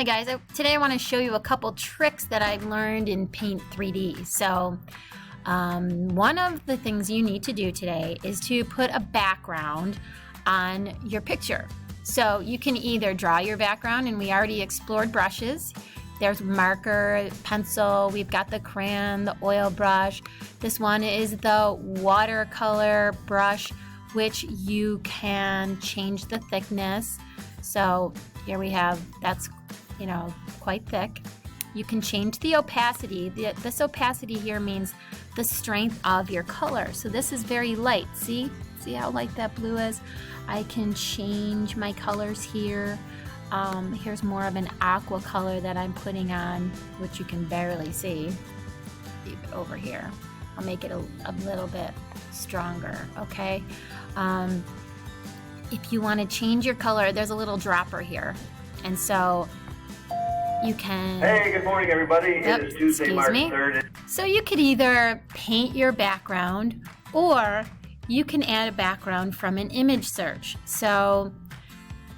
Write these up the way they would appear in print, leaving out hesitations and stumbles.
Hi guys, today I want to show you a couple tricks that I've learned in Paint3D. So one of the things you need to do today is to put a background on your picture. So you can either draw your background, and we already explored brushes. There's marker, pencil, we've got the crayon, the oil brush. This one is the watercolor brush, which you can change the thickness. So here we have, that's quite thick. You can change the opacity. This opacity here means the strength of your color. So this is very light. See how light that blue is? I can change my colors here. Here's more of an aqua color that I'm putting on, which you can barely see. Leave it over here. I'll make it a little bit stronger, okay? If you want to change your color, there's a little dropper here. And so you can... Hey, good morning, everybody. It is Tuesday, March 3rd. So you could either paint your background, or you can add a background from an image search. So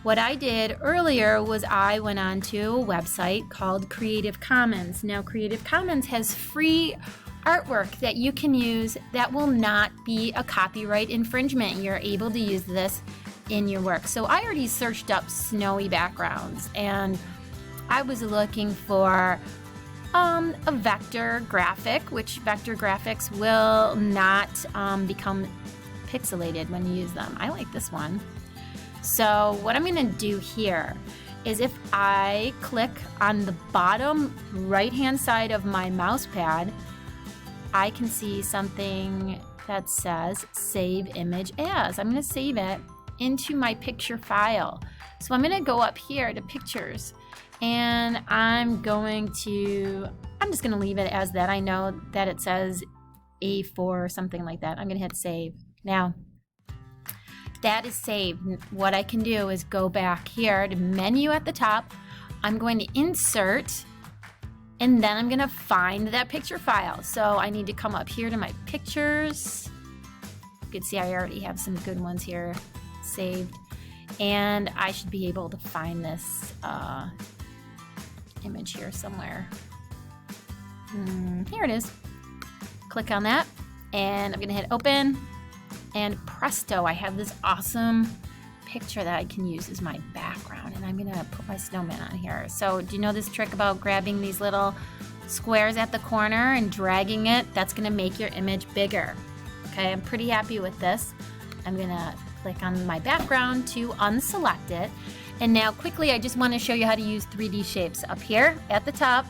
what I did earlier was I went onto a website called Creative Commons. Now, Creative Commons has free artwork that you can use that will not be a copyright infringement. You're able to use this in your work. So I already searched up snowy backgrounds, and I was looking for a vector graphic, which vector graphics will not become pixelated when you use them. I like this one. So what I'm going to do here is, if I click on the bottom right hand side of my mouse pad, I can see something that says save image as. I'm going to save it into my picture file. So I'm going to go up here to pictures, and I'm just going to leave it as that. I know that it says A4 or something like that. I'm going to hit save. Now, that is saved. What I can do is go back here to menu at the top. I'm going to insert, and then I'm going to find that picture file. So I need to come up here to my pictures. You can see I already have some good ones here saved, and I should be able to find this image here somewhere. Here it is. Click on that, and I'm gonna hit open, and presto, I have this awesome picture that I can use as my background, and I'm gonna put my snowman on here. So do you know this trick about grabbing these little squares at the corner and dragging it? That's gonna make your image bigger. Okay, I'm pretty happy with this. I'm gonna click on my background to unselect it. And now quickly, I just want to show you how to use 3D shapes. Up here at the top,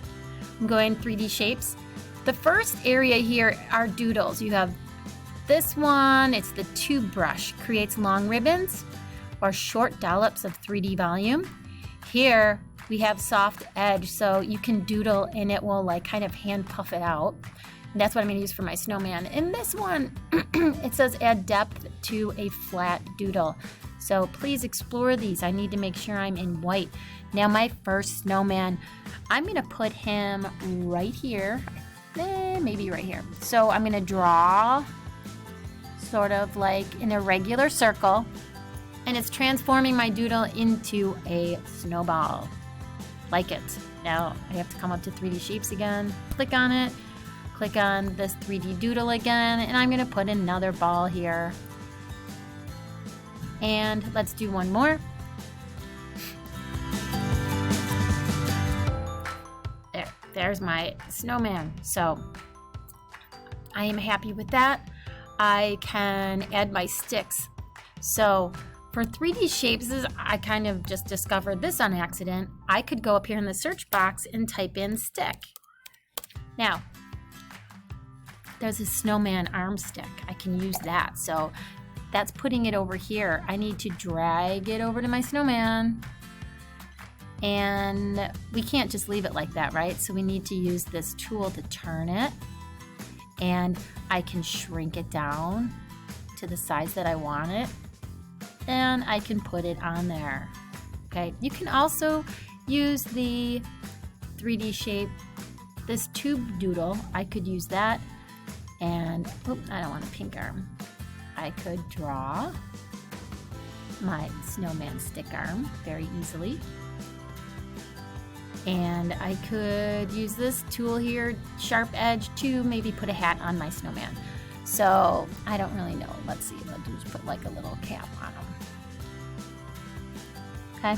I'm going 3D shapes. The first area here are doodles. You have this one, it's the tube brush, creates long ribbons or short dollops of 3D volume. Here we have soft edge, so you can doodle and it will like kind of hand puff it out. And that's what I'm going to use for my snowman. In this one, it says add depth to a flat doodle. So please explore these. I need to make sure I'm in white. Now my first snowman, I'm going to put him right here. Maybe right here. So I'm going to draw sort of like in a regular circle, and it's transforming my doodle into a snowball. Like it. Now I have to come up to 3D shapes again, click on it. Click on this 3D doodle again, and I'm going to put another ball here. And let's do one more. There's my snowman. So I am happy with that. I can add my sticks. So for 3D shapes, I kind of just discovered this on accident. I could go up here in the search box and type in stick. Now, there's a snowman arm stick. I can use that. So that's putting it over here. I need to drag it over to my snowman. And we can't just leave it like that, right? So we need to use this tool to turn it. And I can shrink it down to the size that I want it. And I can put it on there. Okay, you can also use the 3D shape, this tube doodle. I could use that. And, I don't want a pink arm. I could draw my snowman stick arm very easily. And I could use this tool here, sharp edge, to maybe put a hat on my snowman. So I don't really know. Let's see, let's just put like a little cap on him. Okay.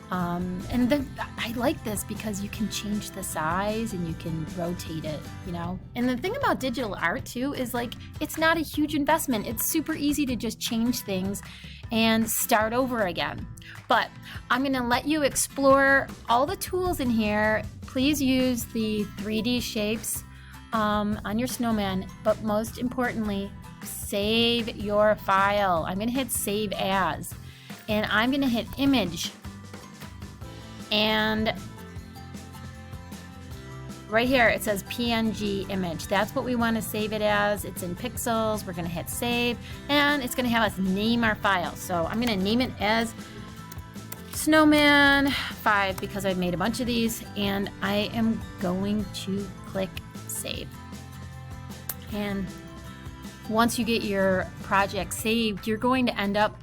And then I like this because you can change the size and you can rotate it, you know. And the thing about digital art too is like, it's not a huge investment. It's super easy to just change things and start over again. But I'm gonna let you explore all the tools in here. Please use the 3D shapes on your snowman, but most importantly, save your file. I'm gonna hit save as, and I'm gonna hit image. And right here it says PNG image. That's what we want to save it as. It's in pixels. We're going to hit save, and it's going to have us name our file. So I'm going to name it as Snowman 5 because I've made a bunch of these, and I am going to click save. And once you get your project saved, you're going to end up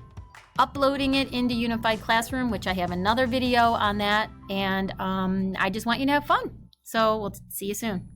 uploading it into Unified Classroom, which I have another video on that, and I just want you to have fun. So we'll see you soon.